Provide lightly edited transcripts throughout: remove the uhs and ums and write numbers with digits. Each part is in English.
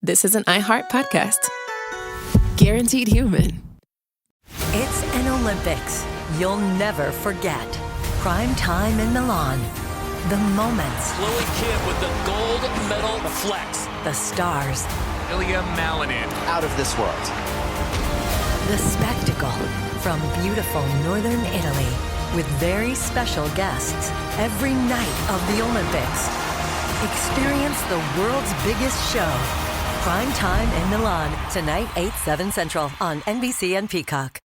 this is an iHeart podcast. Guaranteed human. It's an Olympics you'll never forget. Prime time in Milan. The moments. Chloe Kim with the gold medal flex. The stars. Ilya Malinin. Out of this world. The spectacle from beautiful northern Italy with very special guests every night of the Olympics. Experience the world's biggest show. Prime time in Milan. Tonight, 8/7 Central on NBC and Peacock.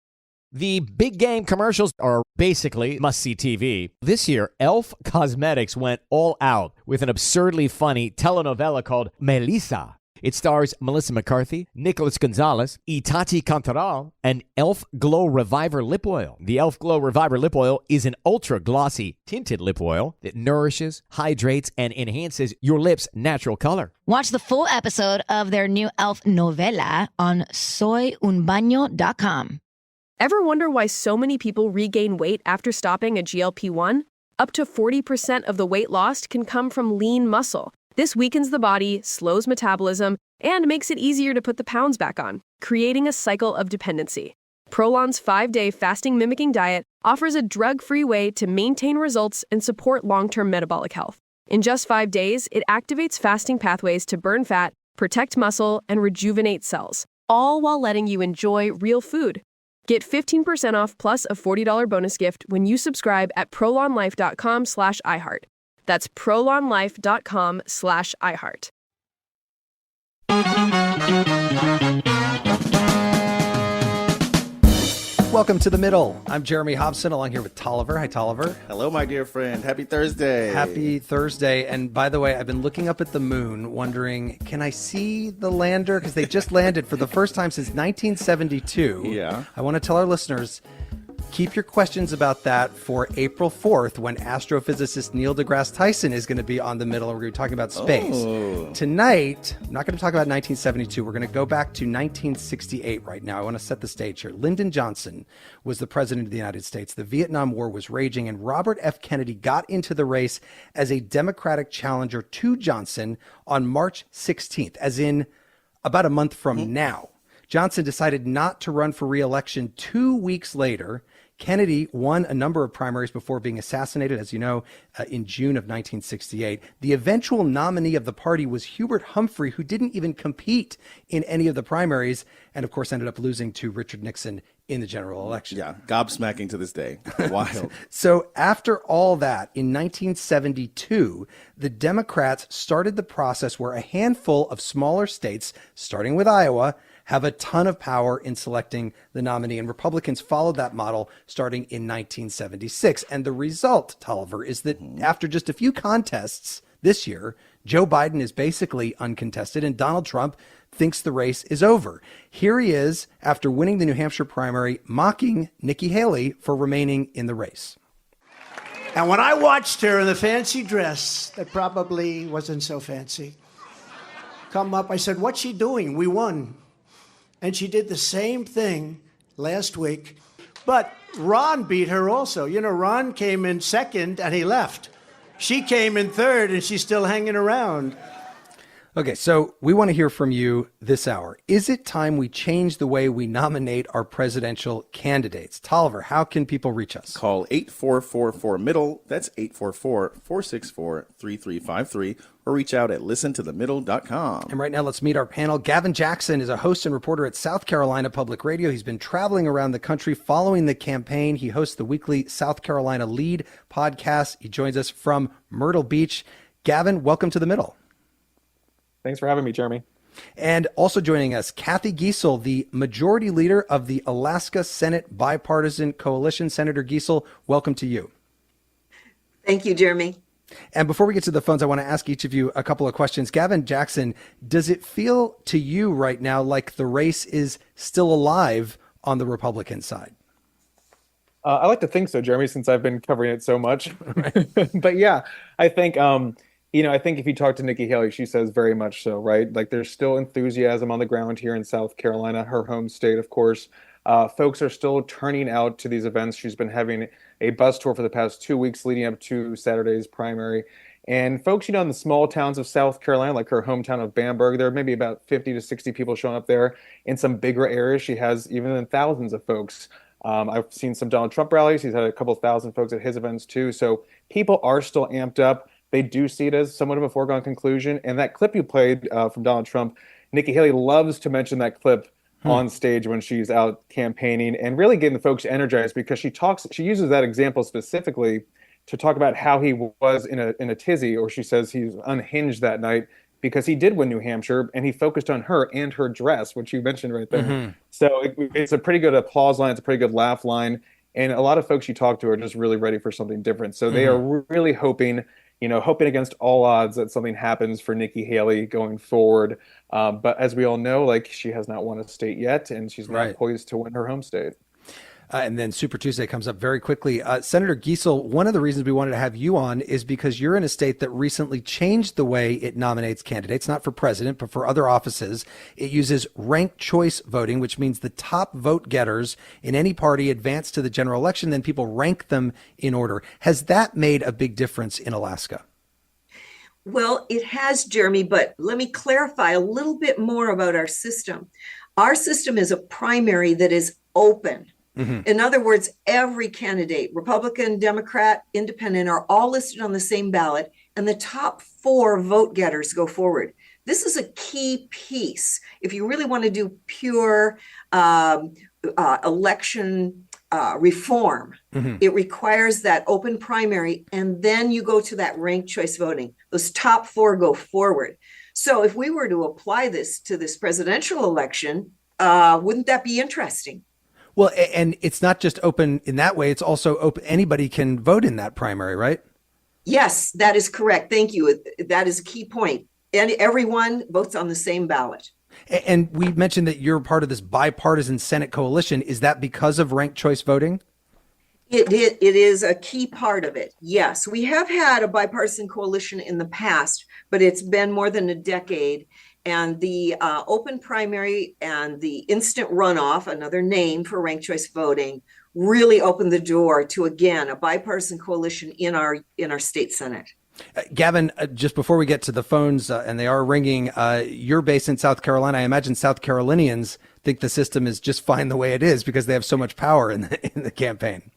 The big game commercials are basically must-see TV. This year, Elf Cosmetics went all out with an absurdly funny telenovela called Melissa. It stars Melissa McCarthy, Nicholas Gonzalez, Itati Cantoral, and Elf Glow Reviver Lip Oil. The Elf Glow Reviver Lip Oil is an ultra-glossy tinted lip oil that nourishes, hydrates, and enhances your lips' natural color. Watch the full episode of their new Elf novela on soyunbaño.com. Ever wonder why so many people regain weight after stopping a GLP-1? Up to 40% of the weight lost can come from lean muscle. This weakens the body, slows metabolism, and makes it easier to put the pounds back on, creating a cycle of dependency. Prolon's 5-day fasting-mimicking diet offers a drug-free way to maintain results and support long-term metabolic health. In just 5 days, it activates fasting pathways to burn fat, protect muscle, and rejuvenate cells, all while letting you enjoy real food. Get 15% off plus a $40 bonus gift when you subscribe at prolonlife.com/iHeart. That's prolonlife.com/iHeart. Welcome to The Middle. I'm Jeremy Hobson, along here with Tolliver. Hi, Tolliver. Hello, my dear friend. Happy Thursday. Happy Thursday. And by the way, I've been looking up at the moon, wondering, can I see the lander? Because they just landed for the first time since 1972. Yeah. I want to tell our listeners, keep your questions about that for April 4th, when astrophysicist Neil deGrasse Tyson is going to be on The Middle, and we're going to be talking about space. Oh. Tonight, I'm not going to talk about 1972. We're going to go back to 1968 right now. I want to set the stage here. Lyndon Johnson was the president of the United States. The Vietnam War was raging, and Robert F. Kennedy got into the race as a Democratic challenger to Johnson on March 16th, as in about a month from now. Johnson decided not to run for re-election 2 weeks later. Kennedy won a number of primaries before being assassinated, as you know, in June of 1968. The eventual nominee of the party was Hubert Humphrey, who didn't even compete in any of the primaries, and of course ended up losing to Richard Nixon in the general election. Yeah, gobsmacking to this day. Wild. So after all that, in 1972, the Democrats started the process where a handful of smaller states, starting with Iowa, have a ton of power in selecting the nominee. And Republicans followed that model starting in 1976. And the result, Tolliver, is that after just a few contests this year, Joe Biden is basically uncontested and Donald Trump thinks the race is over. Here he is, after winning the New Hampshire primary, mocking Nikki Haley for remaining in the race. And when I watched her in the fancy dress, that probably wasn't so fancy, come up, I said, "What's she doing? We won." And she did the same thing last week. But Ron beat her also. You know, Ron came in second and he left. She came in third and she's still hanging around. Okay, so we want to hear from you this hour. Is it time we change the way we nominate our presidential candidates? Tolliver, how can people reach us? Call 8444-MIDDLE. That's 844-464-3353. Or reach out at listentothemiddle.com. And right now, let's meet our panel. Gavin Jackson is a host and reporter at South Carolina Public Radio. He's been traveling around the country following the campaign. He hosts the weekly South Carolina Lead podcast. He joins us from Myrtle Beach. Gavin, welcome to The Middle. Thanks for having me, Jeremy. And also joining us, Cathy Giessel, the majority leader of the Alaska Senate Bipartisan Coalition. Senator Giessel, welcome to you. Thank you, Jeremy. And before we get to the phones, I want to ask each of you a couple of questions. Gavin Jackson, does it feel to you right now like the race is still alive on the Republican side? I like to think so, Jeremy, since I've been covering it so much. But yeah, I think, I think if you talk to Nikki Haley, she says very much so, right? Like there's still enthusiasm on the ground here in South Carolina, her home state, of course. Folks are still turning out to these events. She's been having a bus tour for the past 2 weeks leading up to Saturday's primary. And folks, in the small towns of South Carolina, like her hometown of Bamberg, there are maybe about 50 to 60 people showing up there. In some bigger areas, she has even thousands of folks. I've seen some Donald Trump rallies. He's had a couple thousand folks at his events too. So people are still amped up. They do see it as somewhat of a foregone conclusion. And that clip you played from Donald Trump, Nikki Haley loves to mention that clip on stage when she's out campaigning and really getting the folks energized, because she uses that example specifically to talk about how he was in a tizzy, or she says he's unhinged that night because he did win New Hampshire and he focused on her and her dress, which you mentioned right there. So it's a pretty good applause line. It's a pretty good laugh line. And a lot of folks you talk to are just really ready for something different. So they are really hoping against all odds that something happens for Nikki Haley going forward. But as we all know, she has not won a state yet, and she's not poised to win her home state. And then Super Tuesday comes up very quickly. Senator Giessel, one of the reasons we wanted to have you on is because you're in a state that recently changed the way it nominates candidates, not for president, but for other offices. It uses ranked choice voting, which means the top vote getters in any party advance to the general election, then people rank them in order. Has that made a big difference in Alaska? Well, it has, Jeremy, but let me clarify a little bit more about our system. Our system is a primary that is open. In other words, every candidate, Republican, Democrat, Independent, are all listed on the same ballot, and the top 4 vote getters go forward. This is a key piece. If you really want to do pure election reform, it requires that open primary, and then you go to that ranked choice voting. Those top 4 go forward. So if we were to apply this to this presidential election, wouldn't that be interesting? Well, and it's not just open in that way. It's also open. Anybody can vote in that primary, right? Yes, that is correct. Thank you. That is a key point. And everyone votes on the same ballot. And we mentioned that you're part of this bipartisan Senate coalition. Is that because of ranked choice voting? It is a key part of it. Yes, we have had a bipartisan coalition in the past, but it's been more than a decade. And the open primary and the instant runoff, another name for ranked choice voting, really opened the door to, again, a bipartisan coalition in our state Senate. Gavin, just before we get to the phones, and they are ringing, you're based in South Carolina. I imagine South Carolinians think the system is just fine the way it is because they have so much power in the campaign.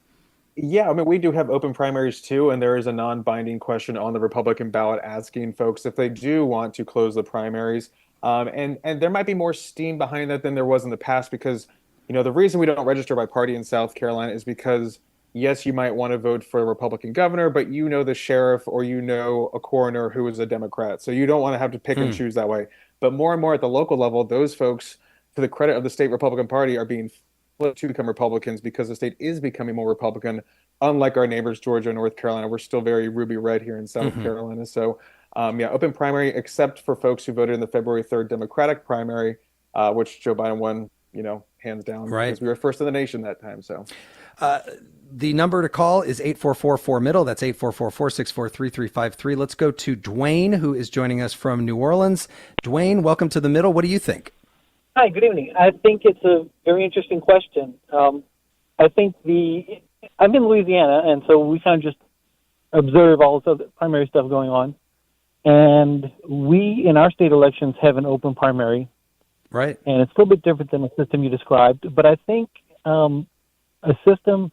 Yeah, we do have open primaries too, and there is a non-binding question on the Republican ballot asking folks if they do want to close the primaries. And there might be more steam behind that than there was in the past because, the reason we don't register by party in South Carolina is because, yes, you might want to vote for a Republican governor, but the sheriff or a coroner who is a Democrat. So you don't want to have to pick and choose that way. But more and more at the local level, those folks, to the credit of the state Republican Party, are being flipped to become Republicans because the state is becoming more Republican. Unlike our neighbors, Georgia and North Carolina, we're still very ruby red here in South Carolina. So, open primary, except for folks who voted in the February 3rd Democratic primary, which Joe Biden won, hands down. Right. Because we were first in the nation that time. So. The number to call is 844-4MIDDLE. That's 844-464-3353. Let's go to Dwayne, who is joining us from New Orleans. Dwayne, welcome to The Middle. What do you think? Hi, good evening. I think it's a very interesting question. I think I'm in Louisiana, and so we kind of just observe all this other primary stuff going on. And we, in our state elections, have an open primary. Right. And it's a little bit different than the system you described. But I think a system,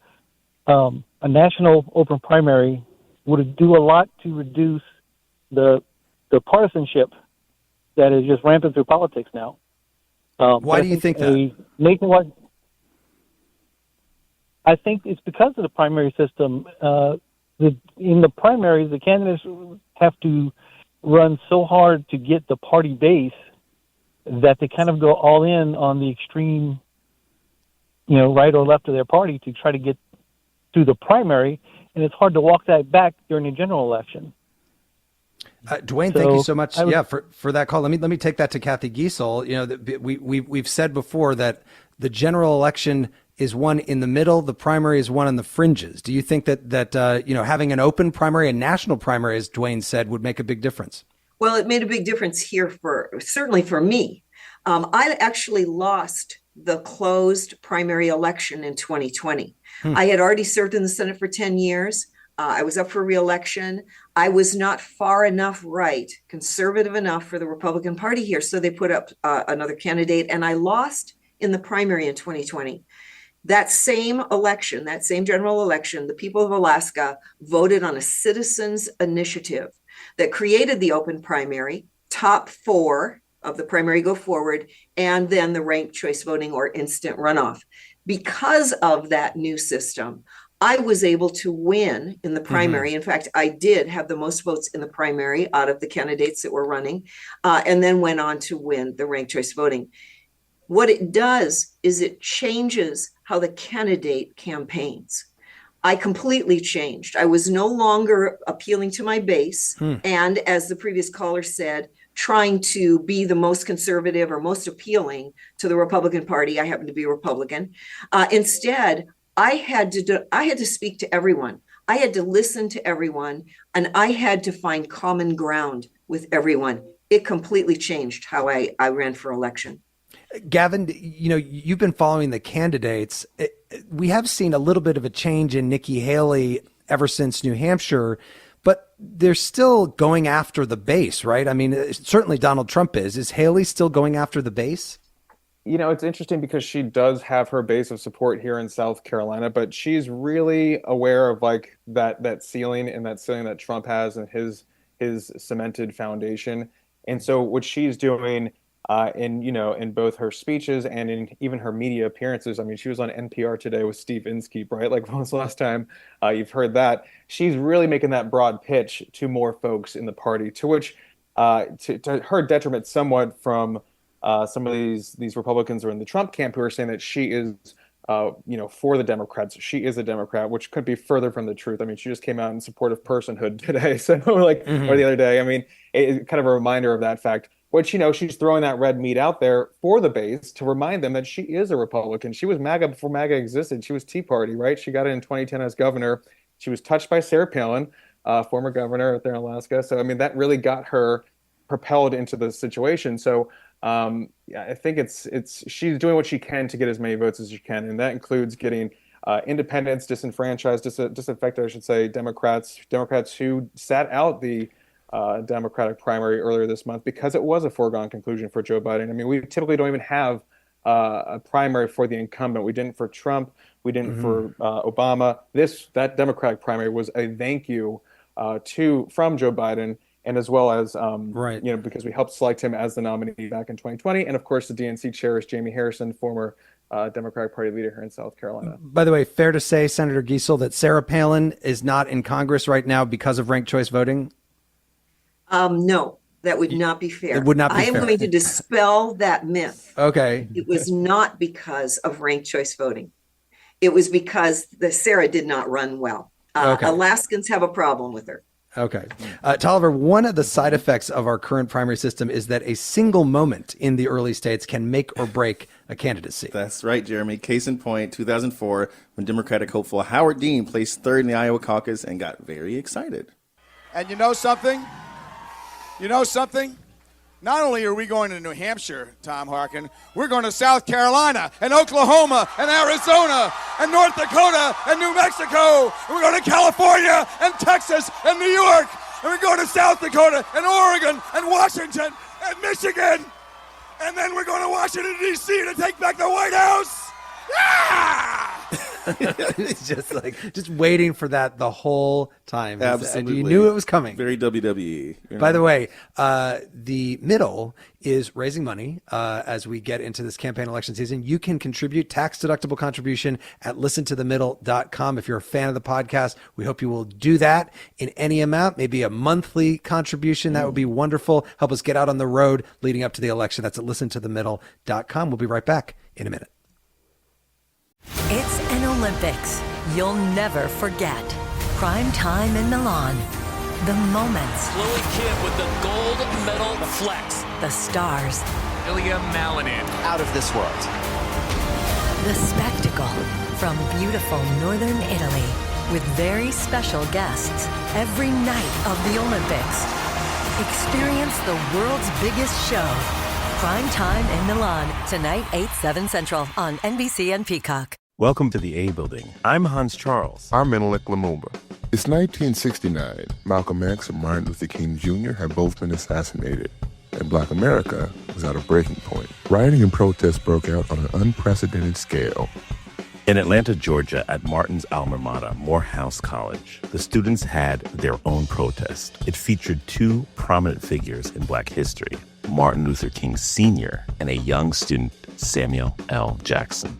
a national open primary, would do a lot to reduce the partisanship that is just rampant through politics now. Why do you think that? Nationwide, I think it's because of the primary system. In the primaries, the candidates have to run so hard to get the party base that they kind of go all in on the extreme, right or left of their party to try to get through the primary, and it's hard to walk that back during the general election. Dwayne, thank you so much. For that call. Let me take that to Cathy Giessel. We've said before that the general election is one in the middle, the primary is one on the fringes. Do you think that having an open primary, a national primary, as Dwayne said, would make a big difference? Well, it made a big difference here certainly for me. I actually lost the closed primary election in 2020. I had already served in the Senate for 10 years. I was up for re-election. I was not far enough right, conservative enough for the Republican Party here. So they put up another candidate, and I lost in the primary in 2020. That same election, that same general election, the people of Alaska voted on a citizens initiative that created the open primary, top 4 of the primary go forward, and then the ranked choice voting or instant runoff. Because of that new system, I was able to win in the primary. In fact, I did have the most votes in the primary out of the candidates that were running, and then went on to win the ranked choice voting. What it does is it changes how the candidate campaigns. I completely changed. I was no longer appealing to my base. And as the previous caller said, trying to be the most conservative or most appealing to the Republican Party. I happen to be a Republican. Instead, I had to speak to everyone. I had to listen to everyone, and I had to find common ground with everyone. It completely changed how I ran for election. Gavin, you've been following the candidates. We have seen a little bit of a change in Nikki Haley ever since New Hampshire, but they're still going after the base, right? I mean, certainly Donald Trump is. Is Haley still going after the base? It's interesting because she does have her base of support here in South Carolina, but she's really aware of like that ceiling that Trump has and his cemented foundation. And so what she's doing in both her speeches and in even her media appearances. I mean, she was on NPR today with Steve Inskeep, right? Like, when was the last time you've heard that? She's really making that broad pitch to more folks in the party, to which, to her detriment somewhat from some of these Republicans who are in the Trump camp who are saying that she is, for the Democrats. She is a Democrat, which could be further from the truth. I mean, she just came out in support of personhood today. So or the other day, I mean, it's kind of a reminder of that fact. Which, she's throwing that red meat out there for the base to remind them that she is a Republican. She was MAGA before MAGA existed. She was Tea Party, right? She got it in 2010 as governor. She was touched by Sarah Palin, former governor out there in Alaska. So, I mean, that really got her propelled into the situation. So, I think she's doing what she can to get as many votes as she can. And that includes getting independents, disenfranchised, disaffected, I should say, Democrats who sat out the Democratic primary earlier this month because it was a foregone conclusion for Joe Biden. I mean, we typically don't even have a primary for the incumbent. We didn't for Trump. We didn't for Obama. That Democratic primary was a thank you from Joe Biden, and as well as because we helped select him as the nominee back in 2020, and of course the DNC chair is Jamie Harrison, former Democratic Party leader here in South Carolina. By the way, fair to say, Senator Giessel, that Sarah Palin is not in Congress right now because of ranked choice voting? No, that would not be fair. It would not be fair. I am going to dispel that myth. Okay. It was not because of ranked choice voting. It was because Sarah did not run well. Alaskans have a problem with her. Okay. Tolliver, one of the side effects of our current primary system is that a single moment in the early states can make or break a candidacy. That's right, Jeremy. Case in point, 2004, when Democratic hopeful Howard Dean placed third in the Iowa caucus and got very excited. And you know something? Not only are we going to New Hampshire, Tom Harkin, we're going to South Carolina and Oklahoma and Arizona and North Dakota and New Mexico. And we're going to California and Texas and New York. And we're going to South Dakota and Oregon and Washington and Michigan. And then we're going to Washington, D.C. to take back the White House. Yeah! It's just waiting for that the whole time. Absolutely. You knew it was coming. Very WWE. By the way, the middle is raising money as we get into this campaign election season. You can contribute, tax-deductible contribution at listentothemiddle.com. If you're a fan of the podcast, we hope you will do that in any amount, maybe a monthly contribution. That would be wonderful. Help us get out on the road leading up to the election. That's at listentothemiddle.com. We'll be right back in a minute. It's an Olympics you'll never forget. Prime time in Milan. The moments. Chloe Kim with the gold medal flex. The stars. Ilya Malinin. Out of this world. The spectacle from beautiful northern Italy with very special guests every night of the Olympics. Experience the world's biggest show. Prime time in Milan, tonight 8/7 Central on NBC and Peacock. Welcome to the A Building. I'm Hans Charles. I'm Menelik Lumumba. It's 1969. Malcolm X and Martin Luther King Jr. had both been assassinated, and Black America was at a breaking point. Rioting and protests broke out on an unprecedented scale. In Atlanta, Georgia, at Martin's alma mater, Morehouse College, the students had their own protest. It featured two prominent figures in Black history, Martin Luther King Sr. and a young student, Samuel L. Jackson.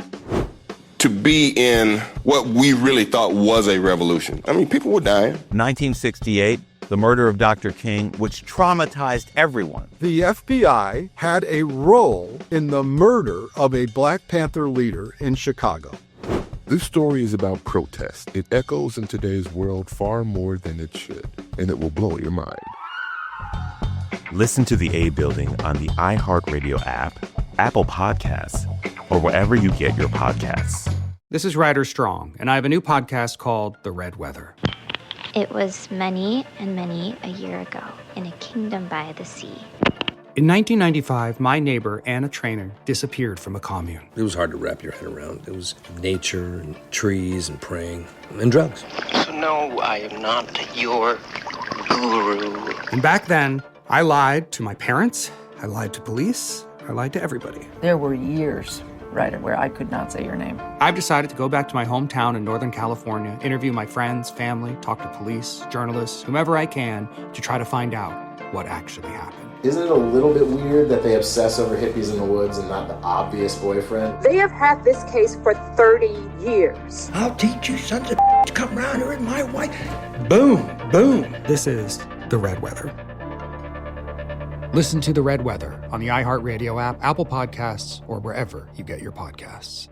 To be in what we really thought was a revolution. I mean, people were dying. 1968, the murder of Dr. King, which traumatized everyone. The FBI had a role in the murder of a Black Panther leader in Chicago. This story is about protest. It echoes in today's world far more than it should, and it will blow your mind. Listen to the A Building on the iHeartRadio app, Apple Podcasts, or wherever you get your podcasts. This is Ryder Strong, and I have a new podcast called The Red Weather. It was many and many a year ago in a kingdom by the sea. In 1995, my neighbor, Anna Trainer, disappeared from a commune. It was hard to wrap your head around. It was nature and trees and praying and drugs. So no, I am not your guru. And back then, I lied to my parents, I lied to police, I lied to everybody. There were years, Ryder, where I could not say your name. I've decided to go back to my hometown in Northern California, interview my friends, family, talk to police, journalists, whomever I can, to try to find out what actually happened. Isn't it a little bit weird that they obsess over hippies in the woods and not the obvious boyfriend? They have had this case for 30 years. I'll teach you sons of to come around here and my wife. Boom, boom. This is The Red Weather. Listen to The Red Weather on the iHeartRadio app, Apple Podcasts, or wherever you get your podcasts.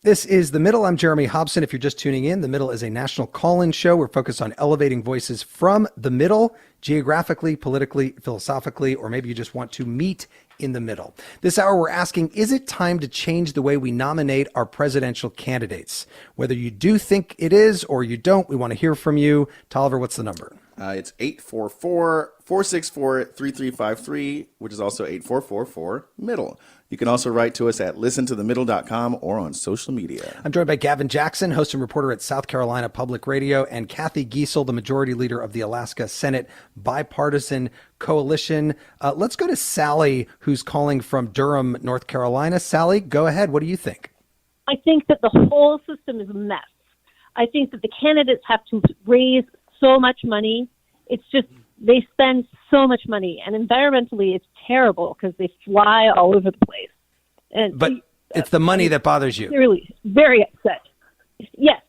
This is The Middle. I'm Jeremy Hobson. If you're just tuning in, The Middle is a national call-in show. We're focused on elevating voices from the middle, geographically, politically, philosophically, or maybe you just want to meet in the middle. This hour, we're asking, is it time to change the way we nominate our presidential candidates? Whether you do think it is or you don't, we want to hear from you. Tolliver, what's the number? It's 844-464-3353, which is also 844-4-MIDDLE. You can also write to us at listentothemiddle.com or on social media. I'm joined by Gavin Jackson, host and reporter at South Carolina Public Radio, and Cathy Giessel, the majority leader of the Alaska Senate Bipartisan Coalition. Let's go to Sally, who's calling from Durham, North Carolina. Sally, go ahead. What do you think? I think that the whole system is a mess. I think that the candidates have to raise so much money. It's just, they spend so much money, and environmentally it's terrible because they fly all over the place. But it's the money that bothers you. Really, very upset. Yes,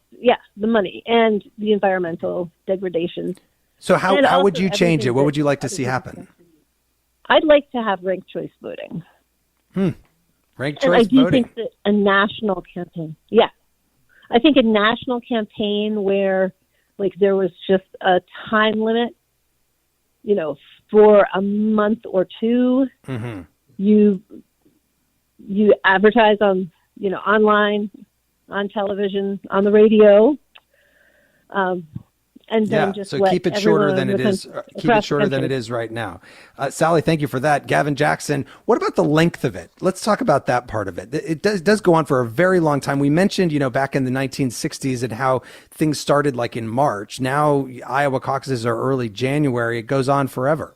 the money and the environmental degradation. So how would you change it? What would you like to see happen? I'd like to have ranked choice voting. Ranked and choice I do voting. think that a national campaign. Yeah. I think a national campaign where there was just a time limit, for a month or two. Mm-hmm. You advertise on, online, on television, on the radio, and then just so let keep it shorter everyone than it is. Keep it shorter than it is right now. Sally, thank you for that. Gavin Jackson, what about the length of it? Let's talk about that part of it. It does go on for a very long time. We mentioned, back in the 1960s and how things started like in March. Now Iowa caucuses are early January. It goes on forever.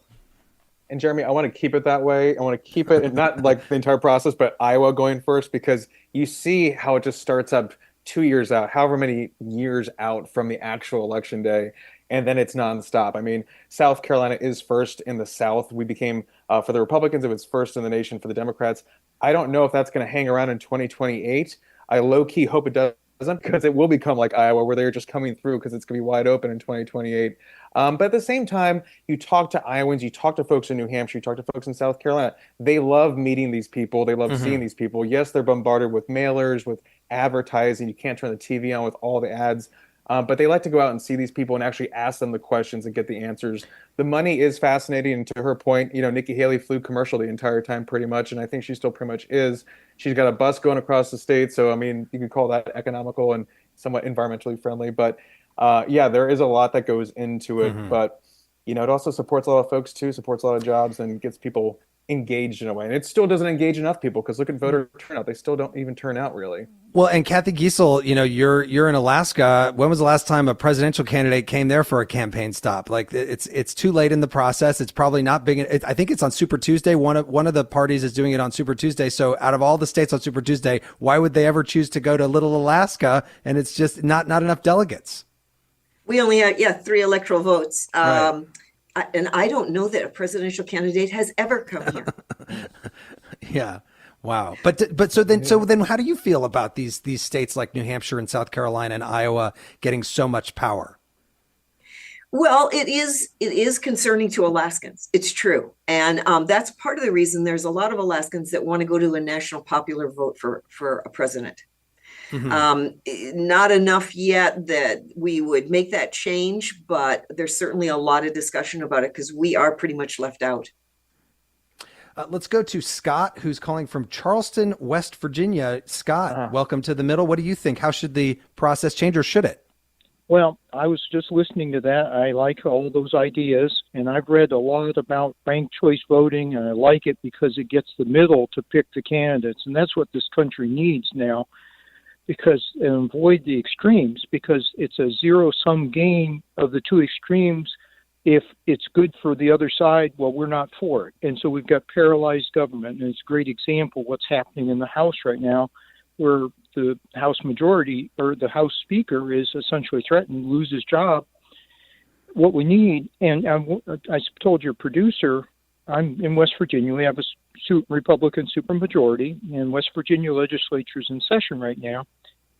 And Jeremy, I want to keep it that way. I want to keep it not like the entire process, but Iowa going first, because you see how it just starts up 2 years out, however many years out from the actual election day, and then it's nonstop. I mean, South Carolina is first in the South. We became, for the Republicans, it was first in the nation for the Democrats. I don't know if that's going to hang around in 2028. I low-key hope it doesn't, because it will become like Iowa, where they're just coming through because it's going to be wide open in 2028. But at the same time, you talk to Iowans, you talk to folks in New Hampshire, you talk to folks in South Carolina. They love meeting these people. They love seeing these people. Yes, they're bombarded with mailers, with advertising. You can't turn the TV on with all the ads. But they like to go out and see these people and actually ask them the questions and get the answers. The money is fascinating. And to her point, Nikki Haley flew commercial the entire time pretty much. And I think she still pretty much is. She's got a bus going across the state. So, I mean, you could call that economical and somewhat environmentally friendly. But there is a lot that goes into it. But, it also supports a lot of folks too, supports a lot of jobs and gets people engaged in a way. And it still doesn't engage enough people, because look at voter turnout. They still don't even turn out, really. Well, and Cathy Giessel, you're in Alaska. When was the last time a presidential candidate came there for a campaign stop? Like, it's too late in the process. It's probably not big. I think it's on Super Tuesday. One of the parties is doing it on Super Tuesday. So out of all the states on Super Tuesday, why would they ever choose to go to Little Alaska? And it's just not enough delegates. We only have 3 electoral votes. Right. And I don't know that a presidential candidate has ever come here. Yeah. Wow. But so then how do you feel about these states like New Hampshire and South Carolina and Iowa getting so much power? Well, it is concerning to Alaskans. It's true. And that's part of the reason there's a lot of Alaskans that want to go to a national popular vote for a president. Mm-hmm. Not enough yet that we would make that change, but there's certainly a lot of discussion about it because we are pretty much left out. Let's go to Scott, who's calling from Charleston, West Virginia. Scott, welcome to The Middle. What do you think? How should the process change, or should it? Well, I was just listening to that. I like all those ideas, and I've read a lot about ranked choice voting, and I like it because it gets the middle to pick the candidates, and that's what this country needs now, because and avoid the extremes, because it's a zero-sum game of the two extremes. If it's good for the other side, well, we're not for it. And so we've got paralyzed government, and it's a great example of what's happening in the House right now, where the House majority or the House Speaker is essentially threatened to lose his job. What we need, and I told your producer, I'm in West Virginia. We have a Republican supermajority, and West Virginia legislature is in session right now.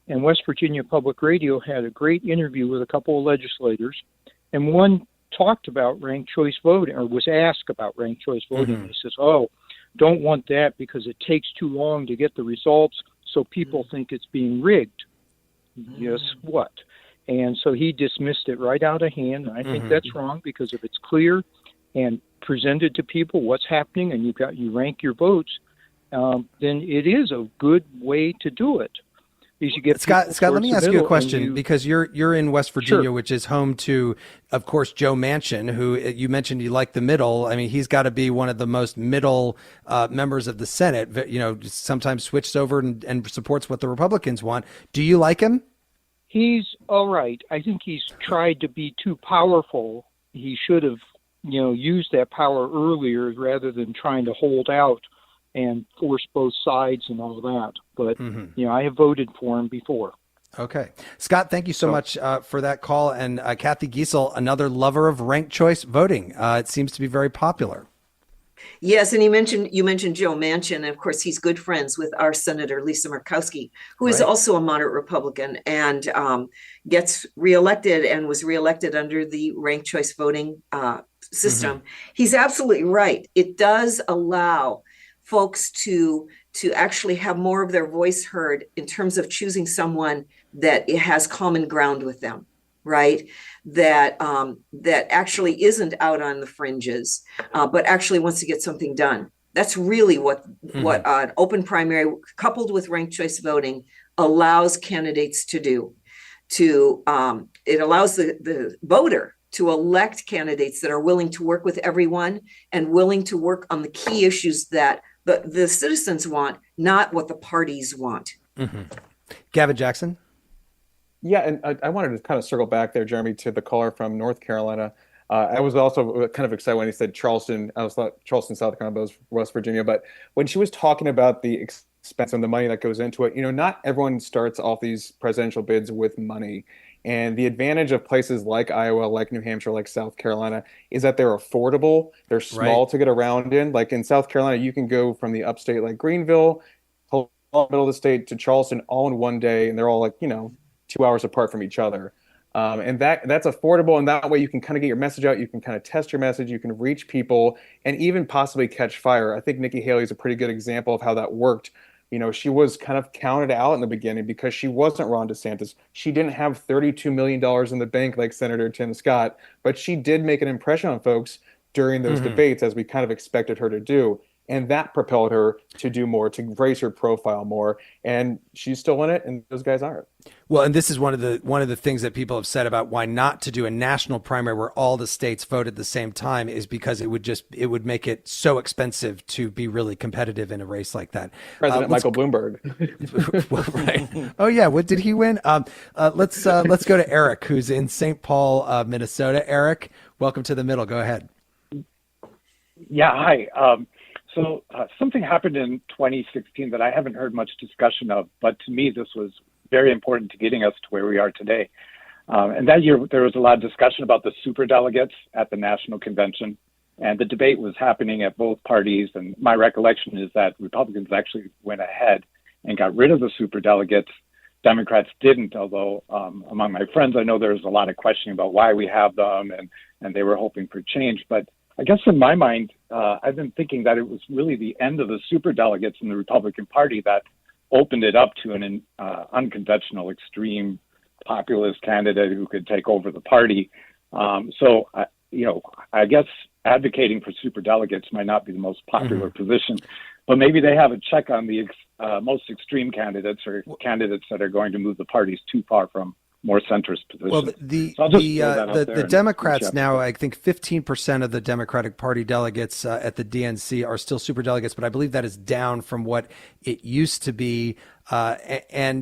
And West Virginia Public Radio had a great interview with a couple of legislators, and one talked about ranked choice voting, or was asked about ranked choice voting. Mm-hmm. He says, don't want that because it takes too long to get the results, so people think it's being rigged. Mm-hmm. Guess what? And so he dismissed it right out of hand. And I think that's wrong, because if it's clear and presented to people what's happening, and you rank your votes, then it is a good way to do it. Scott, let me ask you a question, because you're in West Virginia, sure, which is home to, of course, Joe Manchin, who you mentioned you like the middle. I mean, he's got to be one of the most middle members of the Senate. Sometimes switches over and supports what the Republicans want. Do you like him? He's all right. I think he's tried to be too powerful. He should have, used that power earlier rather than trying to hold out and force both sides and all that. But, I have voted for him before. Okay. Scott, thank you so much for that call. And Cathy Giessel, another lover of ranked choice voting. It seems to be very popular. Yes, and you mentioned Joe Manchin, and of course he's good friends with our Senator Lisa Murkowski, who is also a moderate Republican and gets reelected and was reelected under the ranked choice voting system. He's absolutely right. It does allow folks to actually have more of their voice heard in terms of choosing someone that has common ground with them, right? That actually isn't out on the fringes, but actually wants to get something done. That's really what an open primary coupled with ranked choice voting allows candidates to do. It allows the voter to elect candidates that are willing to work with everyone and willing to work on the key issues that the citizens want, not what the parties want. Gavin Jackson? Yeah, and I wanted to kind of circle back there, Jeremy, to the caller from North Carolina. I was also kind of excited when he said Charleston. I thought Charleston, South Carolina, but it was West Virginia. But when she was talking about the expense and the money that goes into it, not everyone starts off these presidential bids with money. And the advantage of places like Iowa, like New Hampshire, like South Carolina, is that they're affordable. They're small to get around in. Like in South Carolina, you can go from the upstate like Greenville, middle of the state, to Charleston all in one day. And they're all 2 hours apart from each other. And that's affordable. And that way you can kind of get your message out. You can kind of test your message. You can reach people and even possibly catch fire. I think Nikki Haley is a pretty good example of how that worked. She was kind of counted out in the beginning because she wasn't Ron DeSantis. She didn't have $32 million in the bank like Senator Tim Scott, but she did make an impression on folks during those debates, as we kind of expected her to do. And that propelled her to do more, to raise her profile more. And she's still in it, and those guys aren't. Well, and this is one of the things that people have said about why not to do a national primary where all the states vote at the same time is because it would make it so expensive to be really competitive in a race like that. President Michael Bloomberg. Right. Oh yeah, what did he win? Let's go to Eric, who's in St. Paul, Minnesota. Eric, welcome to the middle. Go ahead. Yeah, hi. So something happened in 2016 that I haven't heard much discussion of, but to me this was very important to getting us to where we are today. And that year there was a lot of discussion about the superdelegates at the national convention, and the debate was happening at both parties. And my recollection is that Republicans actually went ahead and got rid of the superdelegates. Democrats didn't, although among my friends I know there's a lot of questioning about why we have them, and they were hoping for change. But I guess in my mind, I've been thinking that it was really the end of the superdelegates in the Republican Party that opened it up to an unconventional, extreme populist candidate who could take over the party. So, I guess advocating for superdelegates might not be the most popular position, but maybe they have a check on the most extreme candidates or candidates that are going to move the parties too far from more centrist positions. Well, the Democrats now, I think 15% of the Democratic Party delegates at the DNC are still superdelegates, but I believe that is down from what it used to be. Gavin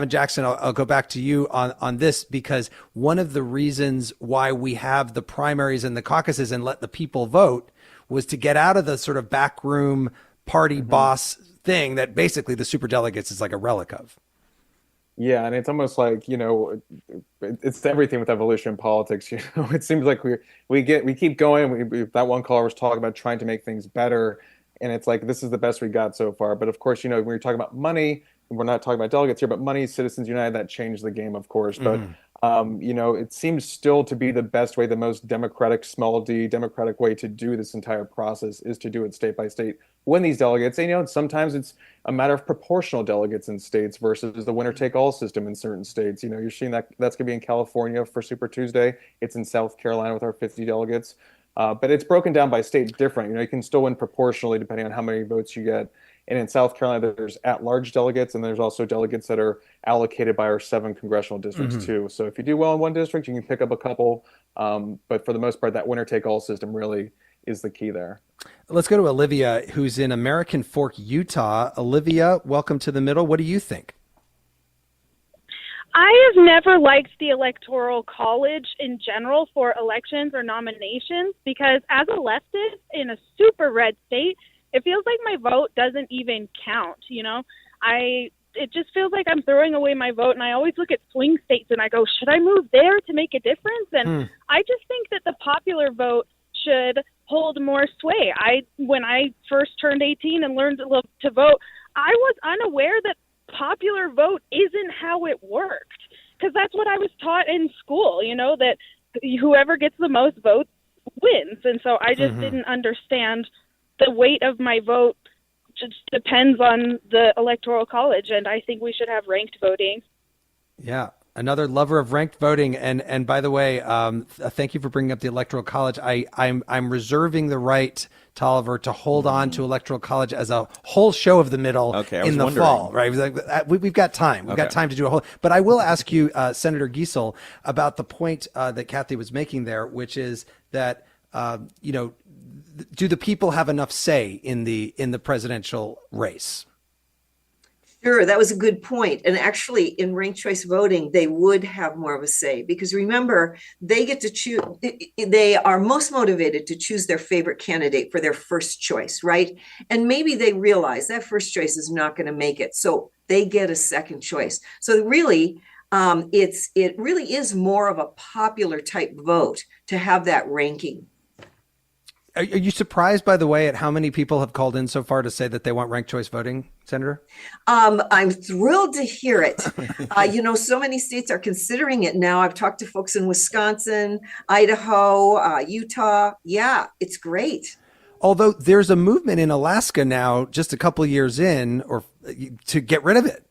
Jackson, I'll go back to you on this, because one of the reasons why we have the primaries and the caucuses and let the people vote was to get out of the sort of backroom party boss thing that basically the superdelegates is like a relic of. Yeah, and it's almost like, it's everything with evolution in politics. It seems like we keep going. That one caller was talking about trying to make things better, and it's like this is the best we got so far. But of course, when you're talking about money, we're not talking about delegates here, but money, Citizens United, that changed the game, of course. But it seems still to be the best way, the most democratic, small d, democratic way to do this entire process is to do it state by state. Win these delegates, and sometimes it's a matter of proportional delegates in states versus the winner-take-all system in certain states. You're seeing that's going to be in California for Super Tuesday. It's in South Carolina with our 50 delegates, but it's broken down by state different. You can still win proportionally depending on how many votes you get. And in South Carolina, there's at-large delegates, and there's also delegates that are allocated by our 7 congressional districts too. So if you do well in one district, you can pick up a couple. But for the most part, that winner-take-all system really is the key there. Let's go to Olivia, who's in American Fork, Utah. Olivia, welcome to the middle. What do you think? I have never liked the Electoral College in general for elections or nominations because as a leftist in a super red state, it feels like my vote doesn't even count, It just feels like I'm throwing away my vote, and I always look at swing states and I go, should I move there to make a difference? And I just think that the popular vote should hold more sway. When I first turned 18 and learned to vote, I was unaware that popular vote isn't how it worked, because that's what I was taught in school, that whoever gets the most votes wins. And so I just didn't understand the weight of my vote just depends on the Electoral College, and I think we should have ranked voting. Yeah. Another lover of ranked voting, and by the way, thank you for bringing up the Electoral College. I'm reserving the right, Tolliver, to hold on to Electoral College as a whole show of the middle in the fall. Right? We've got time. We've got time to do a whole. But I will ask you, Senator Giessel, about the point that Cathy was making there, which is that do the people have enough say in the presidential race? Sure, that was a good point. And actually, in ranked choice voting, they would have more of a say because remember, they get to choose, they are most motivated to choose their favorite candidate for their first choice, right? And maybe they realize that first choice is not going to make it. So they get a second choice. So really, it really is more of a popular type vote to have that ranking. Are you surprised, by the way, at how many people have called in so far to say that they want ranked choice voting, Senator? I'm thrilled to hear it. So many states are considering it now. I've talked to folks in Wisconsin, Idaho, Utah. Yeah, it's great. Although there's a movement in Alaska now, just a couple years in, to get rid of it.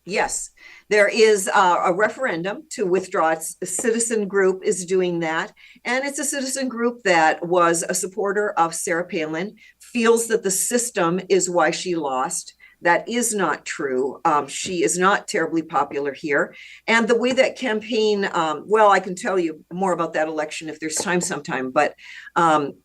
Yes, there is a referendum to withdraw. It's a citizen group is doing that. And it's a citizen group that was a supporter of Sarah Palin, feels that the system is why she lost. That is not true. She is not terribly popular here. And the way that campaign, well, I can tell you more about that election if there's time sometime, but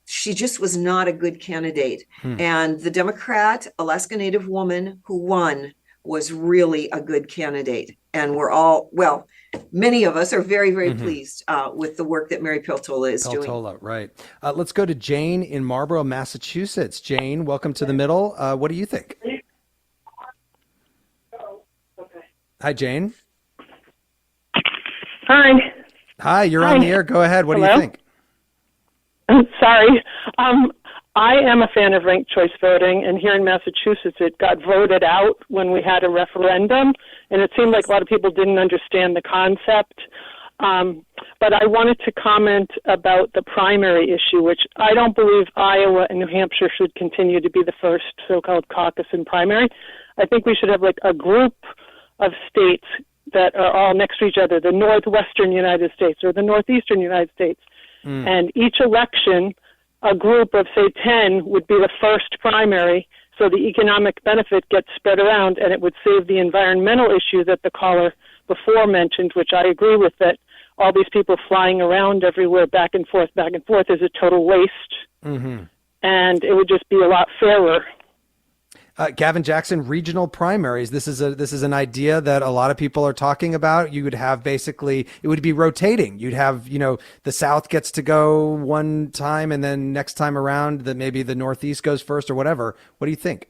she just was not a good candidate. And the Democrat, Alaska Native woman who won was really a good candidate. And we're all, well, many of us are very, very pleased with the work that Mary Peltola is doing. Peltola, right. Let's go to Jane in Marlborough, Massachusetts. Jane, welcome to the middle. What do you think? Hi, Jane. Hi. Hi, you're on the air. Go ahead. What do you think? I'm sorry. I am a fan of ranked choice voting, and here in Massachusetts, it got voted out when we had a referendum, and it seemed like a lot of people didn't understand the concept. But I wanted to comment about the primary issue, which I don't believe Iowa and New Hampshire should continue to be the first so-called caucus and primary. I think we should have like a group of states that are all next to each other, the northwestern United States or the northeastern United States. And each election, a group of, say, 10 would be the first primary, so the economic benefit gets spread around, and it would save the environmental issue that the caller before mentioned, which I agree with, that all these people flying around everywhere back and forth is a total waste. And it would just be a lot fairer. Gavin Jackson, regional primaries. This is an idea that a lot of people are talking about. You would have basically, it would be rotating. You'd have, the South gets to go one time and then next time around that maybe the Northeast goes first or whatever. What do you think?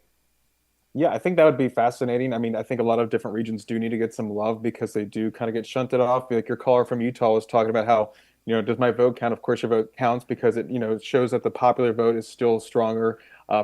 Yeah, I think that would be fascinating. I mean, I think a lot of different regions do need to get some love because they do kind of get shunted off. Like your caller from Utah was talking about how, does my vote count? Of course your vote counts because it, it shows that the popular vote is still stronger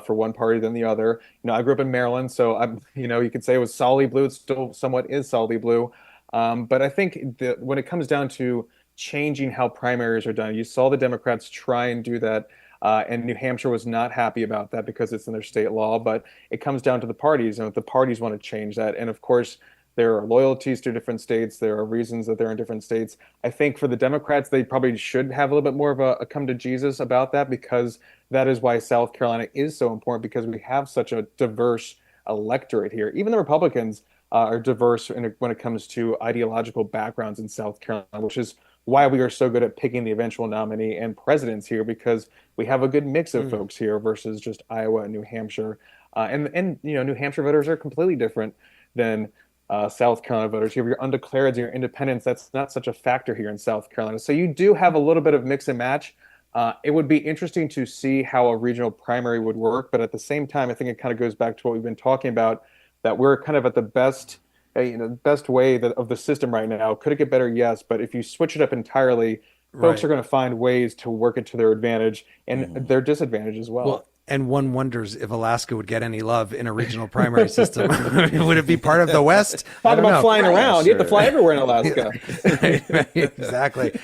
for one party than the other. I grew up in Maryland, so I'm, you could say it was solidly blue. It still somewhat is solidly blue. But I think that when it comes down to changing how primaries are done, you saw the Democrats try and do that. And New Hampshire was not happy about that because it's in their state law. But it comes down to the parties, and if the parties want to change that. And of course, there are loyalties to different states. There are reasons that they're in different states. I think for the Democrats, they probably should have a little bit more of a come to Jesus about that, because that is why South Carolina is so important, because we have such a diverse electorate here. Even the Republicans are diverse when it comes to ideological backgrounds in South Carolina, which is why we are so good at picking the eventual nominee and presidents here, because we have a good mix of folks here versus just Iowa and New Hampshire. And New Hampshire voters are completely different than South Carolina voters. You have your undeclareds and your independents. That's not such a factor here in South Carolina. So you do have a little bit of mix and match. It would be interesting to see how a regional primary would work. But at the same time, I think it kind of goes back to what we've been talking about, that we're kind of at the best way of the system right now. Could it get better? Yes. But if you switch it up entirely, folks are going to find ways to work it to their advantage and their disadvantage as well. And one wonders if Alaska would get any love in a regional primary system. Would it be part of the West? Talk about flying around. You have to fly everywhere in Alaska. right, exactly.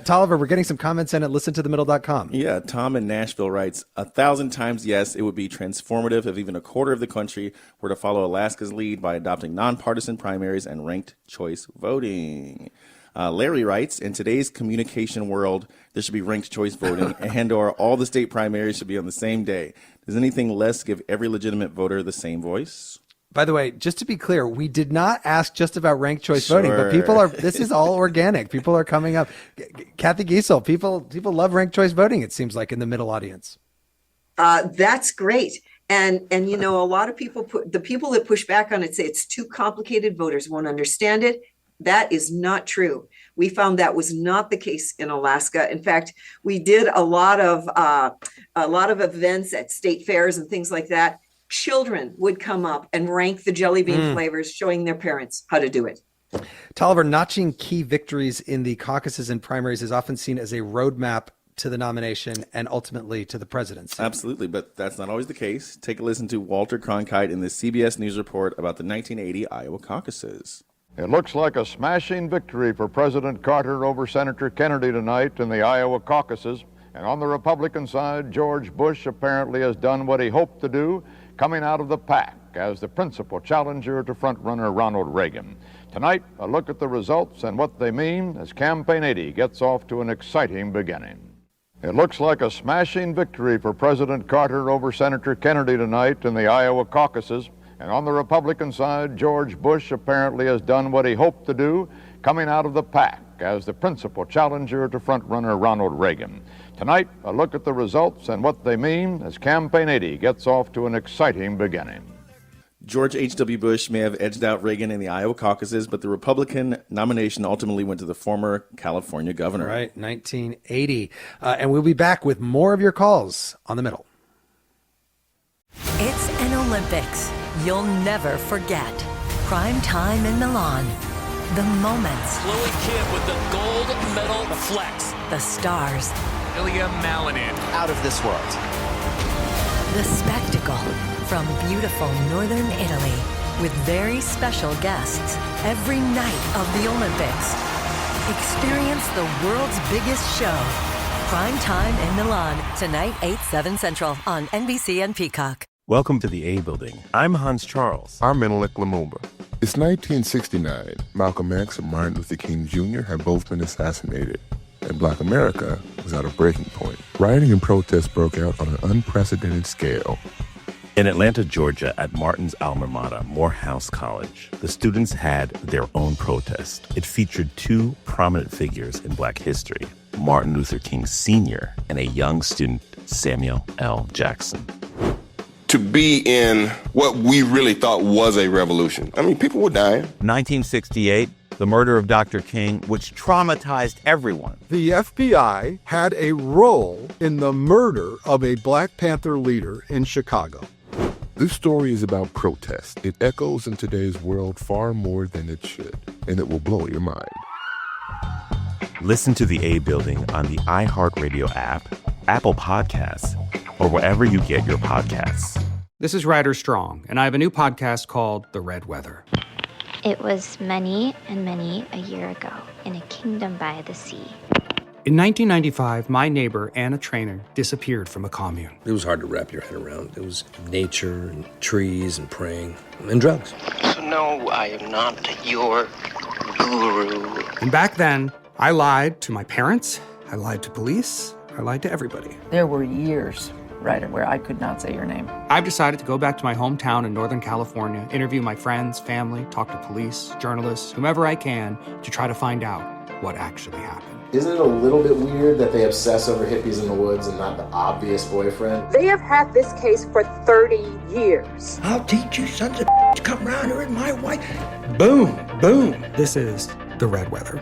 Tolliver, we're getting some comments in at listentothemiddle.com. Yeah, Tom in Nashville writes, 1,000 times yes, it would be transformative if even a quarter of the country were to follow Alaska's lead by adopting nonpartisan primaries and ranked choice voting. Larry writes, in today's communication world, there should be ranked choice voting and or all the state primaries should be on the same day. Does anything less give every legitimate voter the same voice? By the way, just to be clear, we did not ask just about ranked choice voting, but this is all organic. People are coming up. Cathy Giessel, people love ranked choice voting, it seems like, in the middle audience. That's great. And a lot of people the people that push back on it say it's too complicated. Voters won't understand it. That is not true. We found that was not the case in Alaska. In fact, we did a lot of events at state fairs and things like that. Children would come up and rank the jelly bean flavors, showing their parents how to do it. Tolliver, notching key victories in the caucuses and primaries is often seen as a roadmap to the nomination and ultimately to the presidency. Absolutely, but that's not always the case. Take a listen to Walter Cronkite in the CBS News report about the 1980 Iowa caucuses. It looks like a smashing victory for President Carter over Senator Kennedy tonight in the Iowa caucuses. And on the Republican side, George Bush apparently has done what he hoped to do, coming out of the pack. as the principal challenger to frontrunner Ronald Reagan. Tonight, a look at the results and what they mean as Campaign 80 gets off to an exciting beginning. It looks like a smashing victory for President Carter over Senator Kennedy tonight in the Iowa caucuses. And on the Republican side, George Bush apparently has done what he hoped to do, coming out of the pack as the principal challenger to frontrunner Ronald Reagan. Tonight, a look at the results and what they mean as Campaign 80 gets off to an exciting beginning. George H.W. Bush may have edged out Reagan in the Iowa caucuses, but the Republican nomination ultimately went to the former California governor. Right, 1980. And we'll be back with more of your calls on The Middle. It's an Olympics you'll never forget. Prime time in Milan. The moments. Chloe Kidd with the gold medal flex. The stars. Ilya Malinin. Out of this world. The spectacle from beautiful northern Italy with very special guests every night of the Olympics. Experience the world's biggest show. Prime time in Milan. Tonight, 8/7 Central on NBC and Peacock. Welcome to the A Building. I'm Hans Charles. I'm Menelik Lumumba. It's 1969. Malcolm X and Martin Luther King Jr. had both been assassinated, and Black America was at a breaking point. Rioting and protests broke out on an unprecedented scale. In Atlanta, Georgia, at Martin's alma mater, Morehouse College, the students had their own protest. It featured two prominent figures in Black history, Martin Luther King Sr. and a young student, Samuel L. Jackson. To be in what we really thought was a revolution. I mean, people were dying. 1968, the murder of Dr. King, which traumatized everyone. The FBI had a role in the murder of a Black Panther leader in Chicago. This story is about protest. It echoes in today's world far more than it should, and it will blow your mind. Listen to the A Building on the iHeartRadio app, Apple Podcasts, or wherever you get your podcasts. This is Ryder Strong, and I have a new podcast called The Red Weather. It was many and many a year ago in a kingdom by the sea. In 1995, my neighbor, Anna Trainer, disappeared from a commune. It was hard to wrap your head around. It was nature and trees and praying and drugs. So no, I am not your guru. And back then, I lied to my parents, I lied to police, I lied to everybody. There were years, Ryder, where I could not say your name. I've decided to go back to my hometown in Northern California, interview my friends, family, talk to police, journalists, whomever I can, to try to find out what actually happened. Isn't it a little bit weird that they obsess over hippies in the woods and not the obvious boyfriend? They have had this case for 30 years. I'll teach you sons of to come around here and my wife. Boom, boom. This is The Red Weather.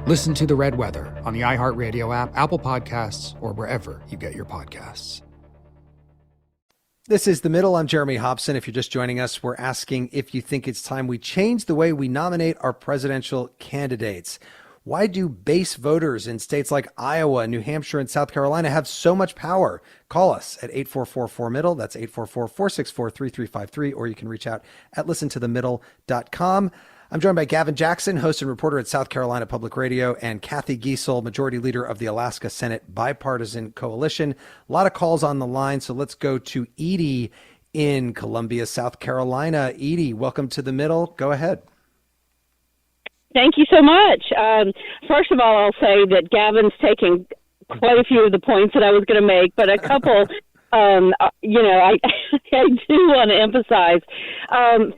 Listen to The Red Weather on the iHeartRadio app, Apple Podcasts, or wherever you get your podcasts. This is The Middle. I'm Jeremy Hobson. If you're just joining us, we're asking if you think it's time we change the way we nominate our presidential candidates. Why do base voters in states like Iowa, New Hampshire, and South Carolina have so much power? Call us at 844-4MIDDLE. That's 844-464-3353. Or you can reach out at listentothemiddle.com. I'm joined by Gavin Jackson, host and reporter at South Carolina Public Radio, and Cathy Giessel, majority leader of the Alaska Senate Bipartisan Coalition. A lot of calls on the line, so let's go to Edie in Columbia, South Carolina. Edie, welcome to The Middle. Go ahead. Thank you so much. First of all, I'll say that Gavin's taking quite a few of the points that I was going to make, but a couple, I do want to emphasize.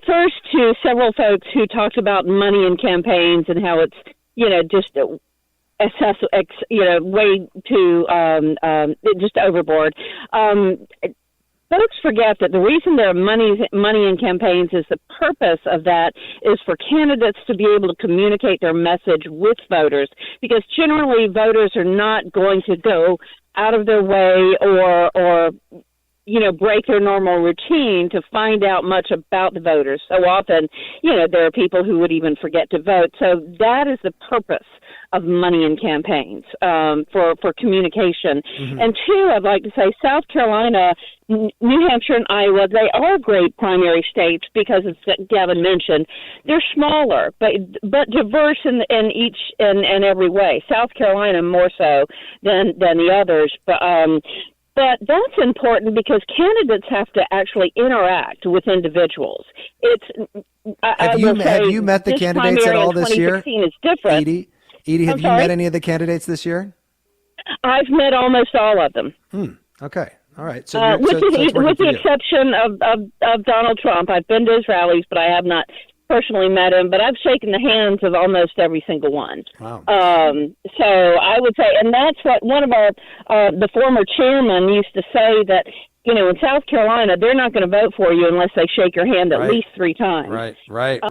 First, to several folks who talked about money in campaigns and how it's, just way too just overboard. Folks forget that the reason there are money in campaigns is the purpose of that is for candidates to be able to communicate their message with voters, because generally voters are not going to go out of their way or break their normal routine to find out much about the voters. So often, there are people who would even forget to vote. So that is the purpose of money in campaigns, for communication. Mm-hmm. And two, I'd like to say South Carolina, New Hampshire, and Iowa, they are great primary states because, as Gavin mentioned, they're smaller, but diverse in each and every way. South Carolina more so than the others. But But that's important because candidates have to actually interact with individuals. Have you met the candidates at all this year? Is different. Edie, have you met any of the candidates this year? I've met almost all of them. Okay. All right. So with the exception of Donald Trump. I've been to his rallies, but I have not personally met him, but I've shaken the hands of almost every single one. Wow. So I would say, and that's what one of our, the former chairman used to say, that, you know, in South Carolina, they're not going to vote for you unless they shake your hand at least 3 times. Right.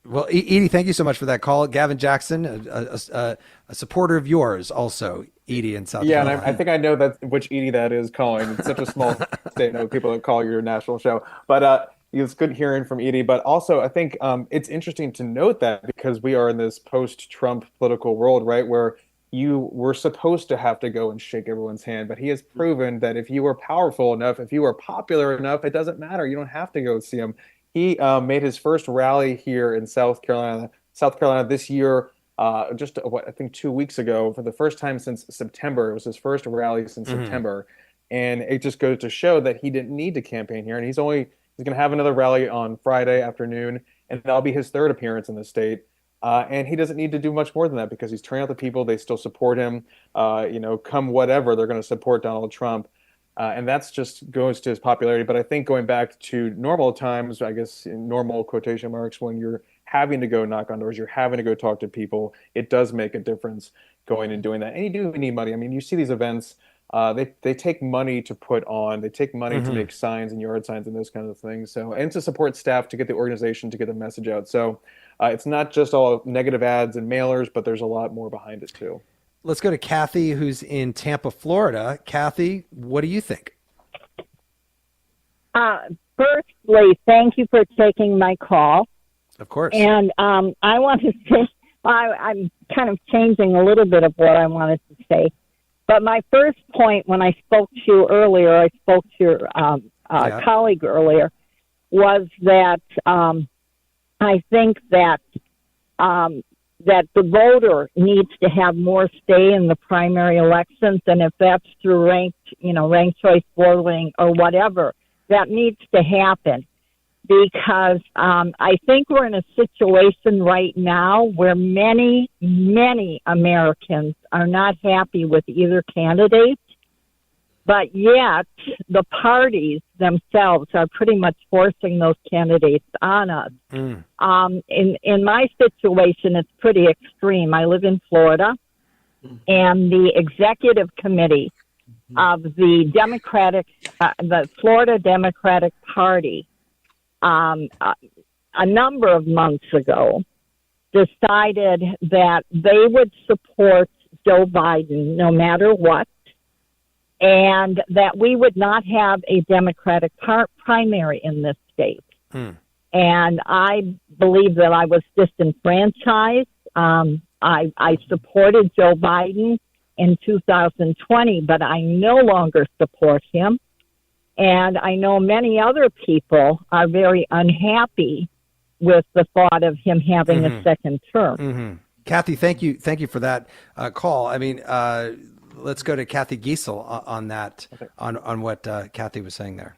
Well, Edie, thank you so much for that call. Gavin Jackson, a supporter of yours also, Edie in South Carolina. Yeah, and I think I know which Edie that is calling. It's such a small state of people that call your national show. But it's good hearing from Edie. But also, I think it's interesting to note that because we are in this post-Trump political world, right, where you were supposed to have to go and shake everyone's hand. But he has proven that if you were powerful enough, if you were popular enough, it doesn't matter. You don't have to go see him. He made his first rally here in South Carolina this year, I think 2 weeks ago, for the first time since September. It was his first rally since September. And it just goes to show that he didn't need to campaign here. And he's going to have another rally on Friday afternoon, and that'll be his third appearance in the state. And he doesn't need to do much more than that because he's turning out the people. They still support him. Come whatever, they're going to support Donald Trump. And that's just goes to his popularity. But I think going back to normal times, I guess in normal quotation marks, when you're having to go knock on doors, you're having to go talk to people, it does make a difference going and doing that. And you do need money. I mean, you see these events, they take money to put on, they take money to make signs and yard signs and those kinds of things. So, and to support staff, to get the organization, to get the message out. So it's not just all negative ads and mailers, but there's a lot more behind it too. Let's go to Cathy, who's in Tampa, Florida. Cathy, what do you think? Firstly, thank you for taking my call. Of course. And I want to say, I'm kind of changing a little bit of what I wanted to say. But my first point when I spoke to you earlier, I spoke to your colleague earlier, was that I think that that the voter needs to have more say in the primary elections, and if that's through ranked choice voting or whatever, that needs to happen. Because I think we're in a situation right now where many, many Americans are not happy with either candidate, but yet the parties themselves are pretty much forcing those candidates on us. In my situation, it's pretty extreme. I live in Florida, and the executive committee of the the Florida Democratic Party, a number of months ago, decided that they would support Joe Biden no matter what, and that we would not have a Democratic primary in this state. And I believe that I was disenfranchised. I supported Joe Biden in 2020, but I no longer support him. And I know many other people are very unhappy with the thought of him having a second term. Cathy, thank you for that call. I mean, let's go to Cathy Giessel on that, on what Cathy was saying there.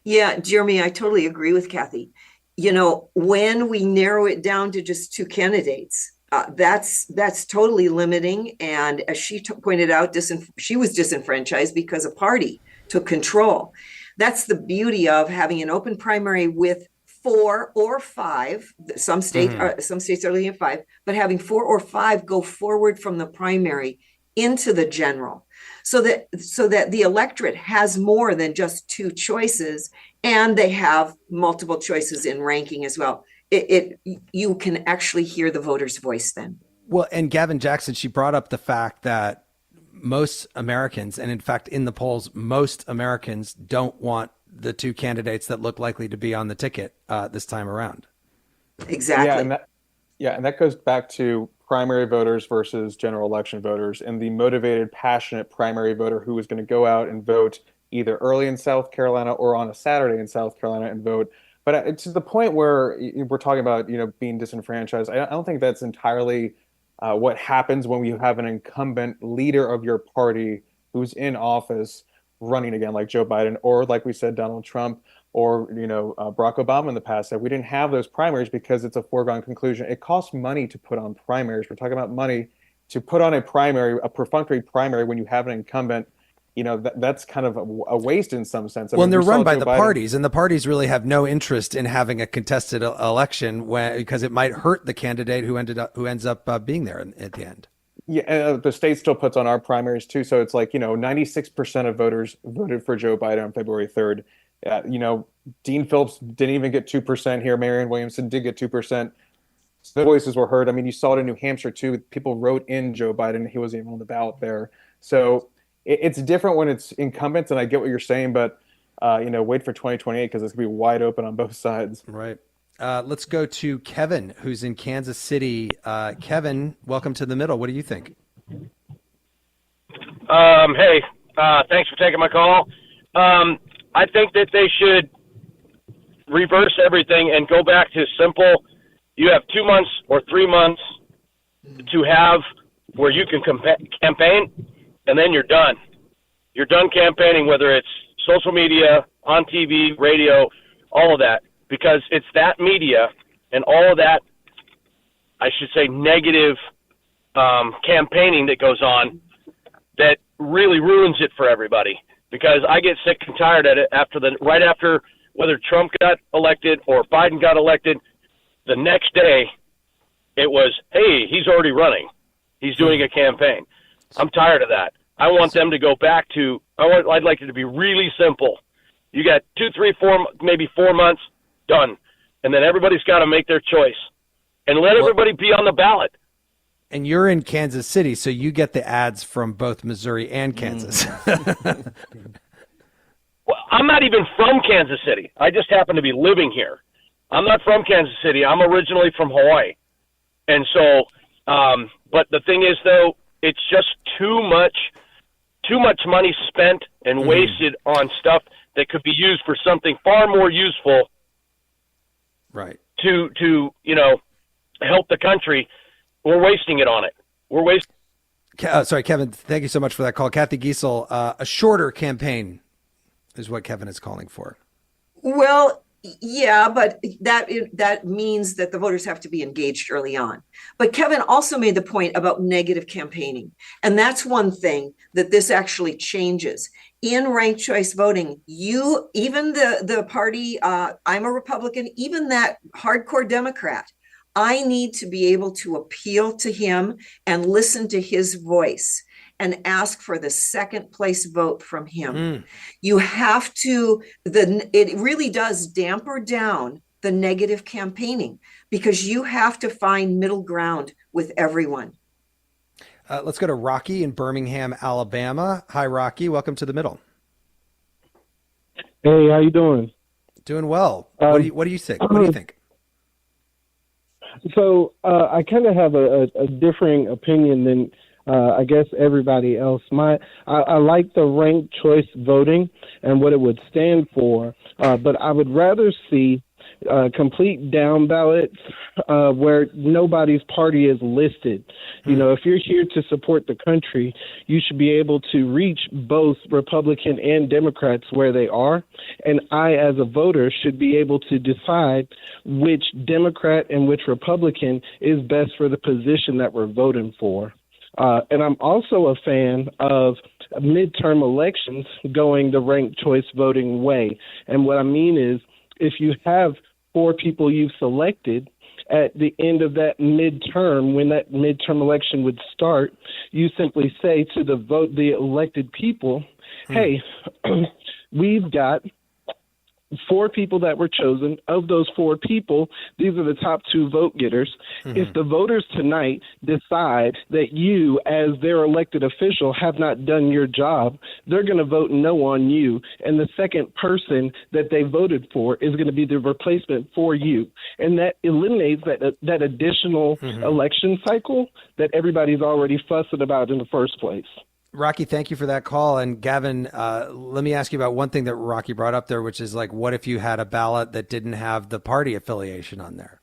Yeah, Jeremy, I totally agree with Cathy. You know, when we narrow it down to just 2 candidates, that's totally limiting. And as she pointed out, she was disenfranchised because a party took control. That's the beauty of having an open primary with 4 or 5. Some states are looking at 5, but having 4 or 5 go forward from the primary into the general, so that the electorate has more than just 2 choices, and they have multiple choices in ranking as well. You can actually hear the voter's voice then. Well, and Gavin Jackson, she brought up the fact that most Americans, and in fact in the polls, most Americans don't want the 2 candidates that look likely to be on the ticket this time around. Exactly. And that goes back to primary voters versus general election voters, and the motivated, passionate primary voter who is going to go out and vote either early in South Carolina or on a Saturday in South Carolina and vote. But to the point where we're talking about, being disenfranchised, I don't think that's entirely what happens when you have an incumbent leader of your party who's in office running again, like Joe Biden, or like we said, Donald Trump, or Barack Obama in the past. That we didn't have those primaries because it's a foregone conclusion. It costs money to put on primaries. We're talking about money to put on a primary, a perfunctory primary when you have an incumbent. That's kind of a waste in some sense. And they're run by the parties, and the parties really have no interest in having a contested election because it might hurt the candidate who ends up being there at the end. Yeah, the state still puts on our primaries too. So it's like 96% of voters voted for Joe Biden on February 3rd. Dean Phillips didn't even get 2% here. Marianne Williamson did get 2%. So the voices were heard. I mean, you saw it in New Hampshire too. People wrote in Joe Biden. He wasn't even on the ballot there. So it's different when it's incumbents, and I get what you're saying, but wait for 2028 because it's gonna be wide open on both sides. Right. Let's go to Kevin, who's in Kansas City. Kevin, welcome to the middle. What do you think? Hey, thanks for taking my call. I think that they should reverse everything and go back to simple. You have 2 months or 3 months to have where you can campaign, and then you're done. You're done campaigning, whether it's social media, on TV, radio, all of that, because it's that media and all of that, I should say, negative campaigning that goes on that really ruins it for everybody. Because I get sick and tired at it right after whether Trump got elected or Biden got elected, the next day it was, hey, he's already running. He's doing a campaign. I'm tired of that. I want them to go back to, I'd like it to be really simple. You got 2, 3, 4, maybe 4 months, done. And then everybody's got to make their choice. And let everybody be on the ballot. And you're in Kansas City, so you get the ads from both Missouri and Kansas. Well, I'm not even from Kansas City. I just happen to be living here. I'm not from Kansas City. I'm originally from Hawaii. And so, but the thing is, though, it's just too much money spent and wasted on stuff that could be used for something far more useful. Right. To help the country. We're wasting it on it. We're wasting. Sorry, Kevin. Thank you so much for that call. Cathy Giessel, a shorter campaign is what Kevin is calling for. Well, yeah, but that means that the voters have to be engaged early on. But Kevin also made the point about negative campaigning. And that's one thing that this actually changes. In ranked choice voting, even the party, I'm a Republican, even that hardcore Democrat, I need to be able to appeal to him and listen to his voice and ask for the second place vote from him. You have to, it really does damper down the negative campaigning because you have to find middle ground with everyone. Let's go to Rocky in Birmingham, Alabama. Hi, Rocky. Welcome to the middle. Hey, how you doing? Doing well. What do you think? What do you think? So I kind of have a differing opinion than I guess everybody else. I like the ranked choice voting and what it would stand for, but I would rather see complete down ballots where nobody's party is listed. If you're here to support the country, you should be able to reach both Republican and Democrats where they are. And I, as a voter, should be able to decide which Democrat and which Republican is best for the position that we're voting for. And I'm also a fan of midterm elections going the ranked choice voting way. And what I mean is, if you have 4 people you've selected at the end of that midterm, when that midterm election would start, you simply say to the elected people, hey, we've got 4 people that were chosen. Of those 4 people, these are the top 2 vote getters. If the voters tonight decide that you, as their elected official, have not done your job, they're going to vote no on you. And the second person that they voted for is going to be the replacement for you. And that eliminates that additional election cycle that everybody's already fussing about in the first place. Rocky, thank you for that call. And Gavin, let me ask you about one thing that Rocky brought up there, which is like, what if you had a ballot that didn't have the party affiliation on there?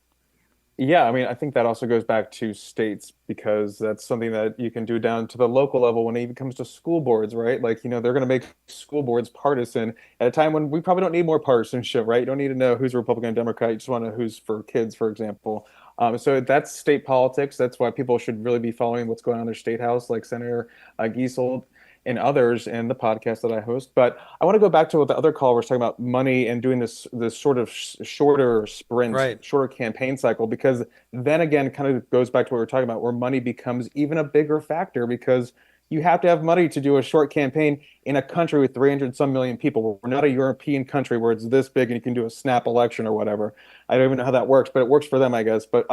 Yeah, I mean, I think that also goes back to states because that's something that you can do down to the local level when it even comes to school boards, right? Like, they're going to make school boards partisan at a time when we probably don't need more partisanship, right? You don't need to know who's Republican and Democrat. You just want to know who's for kids, for example. So that's state politics. That's why people should really be following what's going on in their state house, like Senator Giessel and others in the podcast that I host. But I want to go back to what the other caller was talking about money and doing this sort of shorter sprint, Right. shorter campaign cycle, because then again, kind of goes back to what we were talking about, where money becomes even a bigger factor because you have to have money to do a short campaign in a country with 300 some million people. We're not a European country where it's this big and you can do a snap election or whatever. I don't even know how that works, but it works for them, I guess. But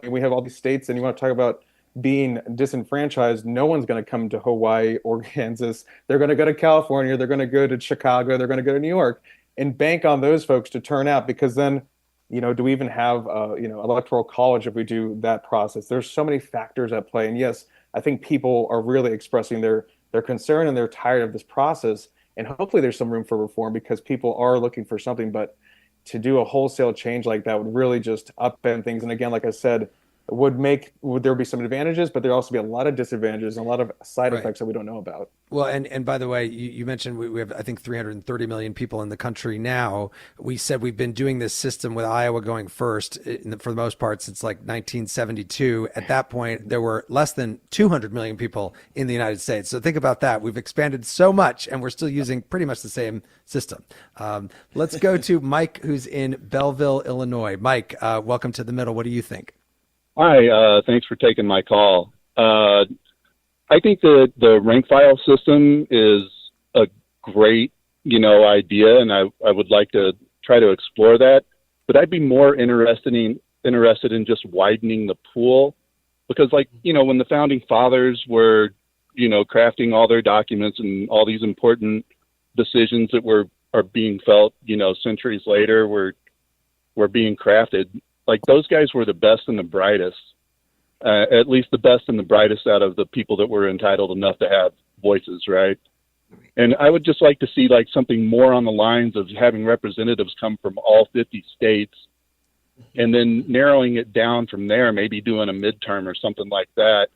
we have all these states, and you want to talk about being disenfranchised. No one's going to come to Hawaii or Kansas. They're going to go to California. They're going to go to Chicago. They're going to go to New York and bank on those folks to turn out, because then, do we even have, electoral college if we do that process? There's so many factors at play. And yes, I think people are really expressing their concern, and they're tired of this process. And hopefully there's some room for reform because people are looking for something. But to do a wholesale change like that would really just upend things. And again, like I said, would there be some advantages, but there'd also be a lot of disadvantages and a lot of side effects that we don't know about. Well, and by the way, you mentioned we have, I think, 330 million people in the country now. We said we've been doing this system with Iowa going first for the most part since like 1972. At that point, there were less than 200 million people in the United States. So think about that. We've expanded so much, and we're still using pretty much the same system. Let's go to Mike, who's in Belleville, Illinois. Mike, welcome to The Middle. What do you think? Hi, thanks for taking my call. I think the rank file system is a great, idea, and I would like to try to explore that. But I'd be more interested in just widening the pool, because, when the founding fathers were, crafting all their documents and all these important decisions that are being felt, centuries later were being crafted. Like, those guys were the best and the brightest, at least the best and the brightest out of the people that were entitled enough to have voices, right? And I would just like to see something more on the lines of having representatives come from all 50 states and then narrowing it down from there, maybe doing a midterm or something like that.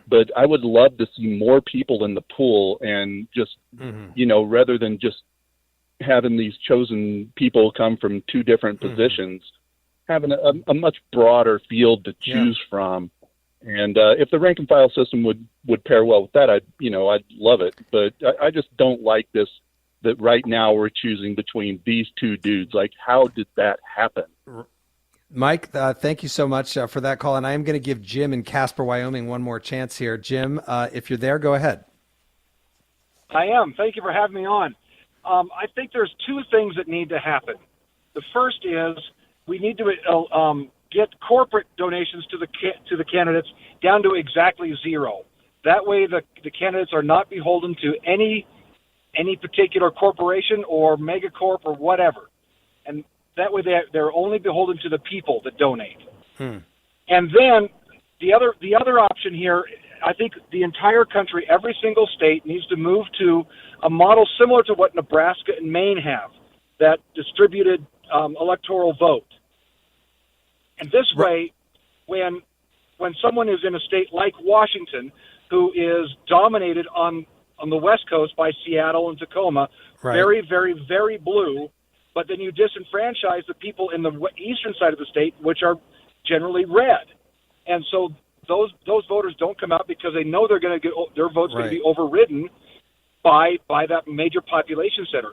But I would love to see more people in the pool, and just, rather than just having these chosen people come from two different positions, having a much broader field to choose from. And if the rank and file system would pair well with that, I'd love it. But I just don't like this, that right now we're choosing between these two dudes. Like, how did that happen? Mike, thank you so much for that call. And I am going to give Jim in Casper, Wyoming, one more chance here. Jim, if you're there, go ahead. I am. Thank you for having me on. I think there's two things that need to happen. The first is we need to get corporate donations to the candidates down to exactly zero. That way, the candidates are not beholden to any particular corporation or megacorp or whatever, and that way they're only beholden to the people that donate. And then the other option here, I think the entire country, every single state, needs to move to a model similar to what Nebraska and Maine have, that distributed electoral vote. And this way, when someone is in a state like Washington, who is dominated on the West Coast by Seattle and Tacoma, very, very, very blue, but then you disenfranchise the people in the eastern side of the state, which are generally red. And so those voters don't come out because they know they're going to get their votes going to be overridden by that major population center.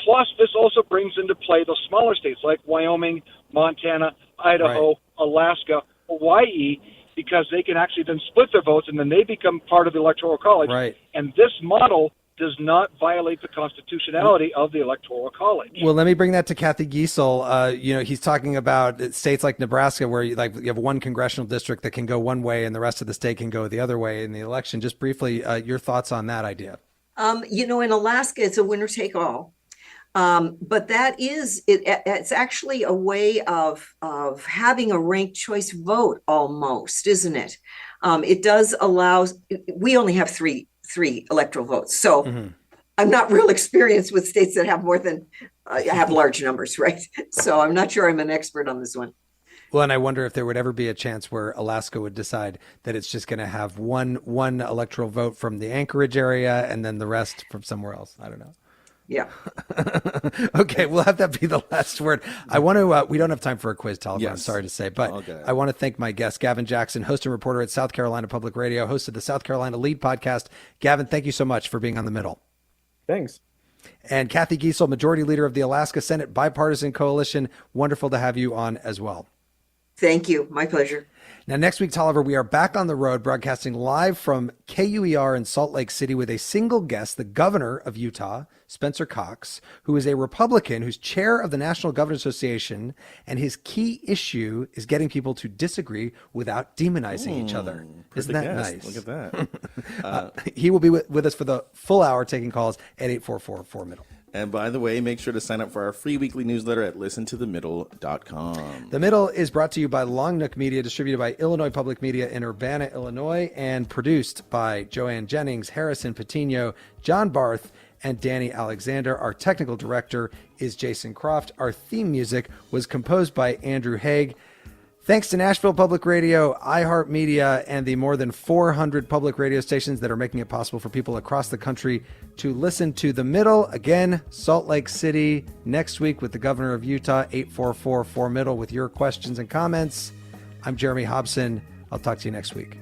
Plus, this also brings into play the smaller states like Wyoming, Montana, Idaho, Alaska, Hawaii, because they can actually then split their votes and then they become part of the Electoral College. And this model does not violate the constitutionality of the Electoral College. Well, let me bring that to Cathy Giessel. He's talking about states like Nebraska, where you have one congressional district that can go one way and the rest of the state can go the other way in the election. Just briefly, your thoughts on that idea? In Alaska, it's a winner take all. But that is, it's actually a way of having a ranked choice vote almost, isn't it? It does allow, we only have three electoral votes. So I'm not real experienced with states that have more than, have large numbers, right? So I'm not sure I'm an expert on this one. Well, and I wonder if there would ever be a chance where Alaska would decide that it's just going to have one electoral vote from the Anchorage area and then the rest from somewhere else. I don't know. Yeah. Okay, we'll have that be the last word. I want to, we don't have time for a quiz, Tolliver, Yes. I'm sorry to say, but Okay. I want to thank my guest, Gavin Jackson, host and reporter at South Carolina Public Radio, host of the South Carolina Lead podcast. Gavin, thank you so much for being on The Middle. Thanks. And Cathy Giessel, Majority Leader of the Alaska Senate Bipartisan Coalition. Wonderful to have you on as well. Thank you. My pleasure. Now, next week, Tolliver, we are back on the road broadcasting live from KUER in Salt Lake City with a single guest, the governor of Utah, Spencer Cox, who is a Republican who's chair of the National Governors Association. And his key issue is getting people to disagree without demonizing each other. Isn't that nice? Look at that. He will be with us for the full hour taking calls at 844-4-MIDDLE. And by the way, make sure to sign up for our free weekly newsletter at listentothemiddle.com. The Middle is brought to you by Long Nook Media, distributed by Illinois Public Media in Urbana, Illinois, and produced by Joanne Jennings, Harrison Patino, John Barth, and Danny Alexander. Our technical director is Jason Croft. Our theme music was composed by Andrew Haig. Thanks to Nashville Public Radio, iHeartMedia, and the more than 400 public radio stations that are making it possible for people across the country to listen to The Middle. Again, Salt Lake City next week with the governor of Utah, 844-4-MIDDLE with your questions and comments. I'm Jeremy Hobson. I'll talk to you next week.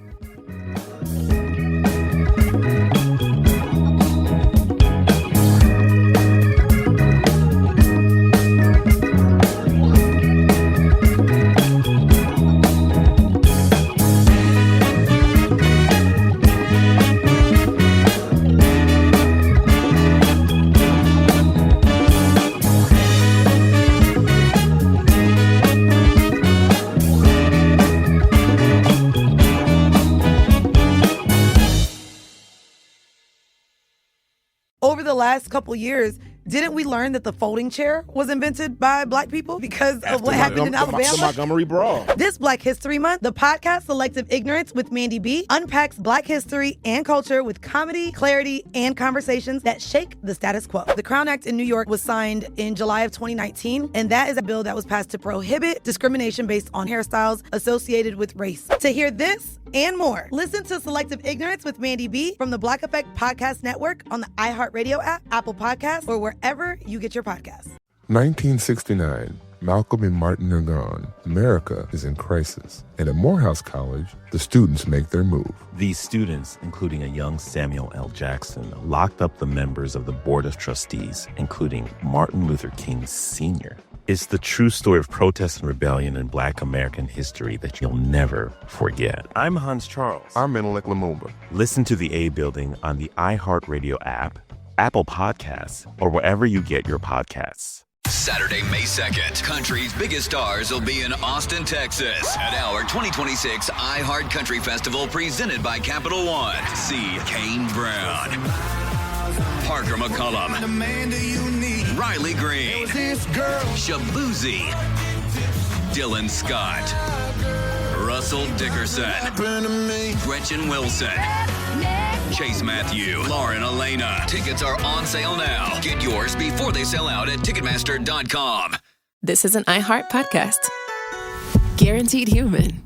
Over the last couple years, didn't we learn that the folding chair was invented by Black people because of what happened in Alabama? The Montgomery Brawl. This Black History Month, the podcast Selective Ignorance with Mandy B unpacks Black history and culture with comedy, clarity, and conversations that shake the status quo. The Crown Act in New York was signed in July of 2019, and that is a bill that was passed to prohibit discrimination based on hairstyles associated with race. To hear this and more, listen to Selective Ignorance with Mandy B from the Black Effect Podcast Network on the iHeartRadio app, Apple Podcasts, or wherever you get your podcasts. 1969. Malcolm and Martin are gone. America is in crisis. And at Morehouse College, the students make their move. These students, including a young Samuel L. Jackson, locked up the members of the Board of Trustees, including Martin Luther King Sr. It's the true story of protest and rebellion in Black American history that you'll never forget. I'm Hans Charles. I'm Menelik Lumumba. Listen to The A Building on the iHeartRadio app, Apple Podcasts, or wherever you get your podcasts. Saturday, May 2nd, country's biggest stars will be in Austin, Texas at our 2026 iHeart Country Festival presented by Capital One. See Kane Brown, Parker McCollum, Riley Green, Shabuzi, Dylan Scott, Russell Dickerson, Gretchen Wilson, Chase Matthew, Lauren Elena. Tickets are on sale now. Get yours before they sell out at Ticketmaster.com. This is an iHeart podcast. Guaranteed Human.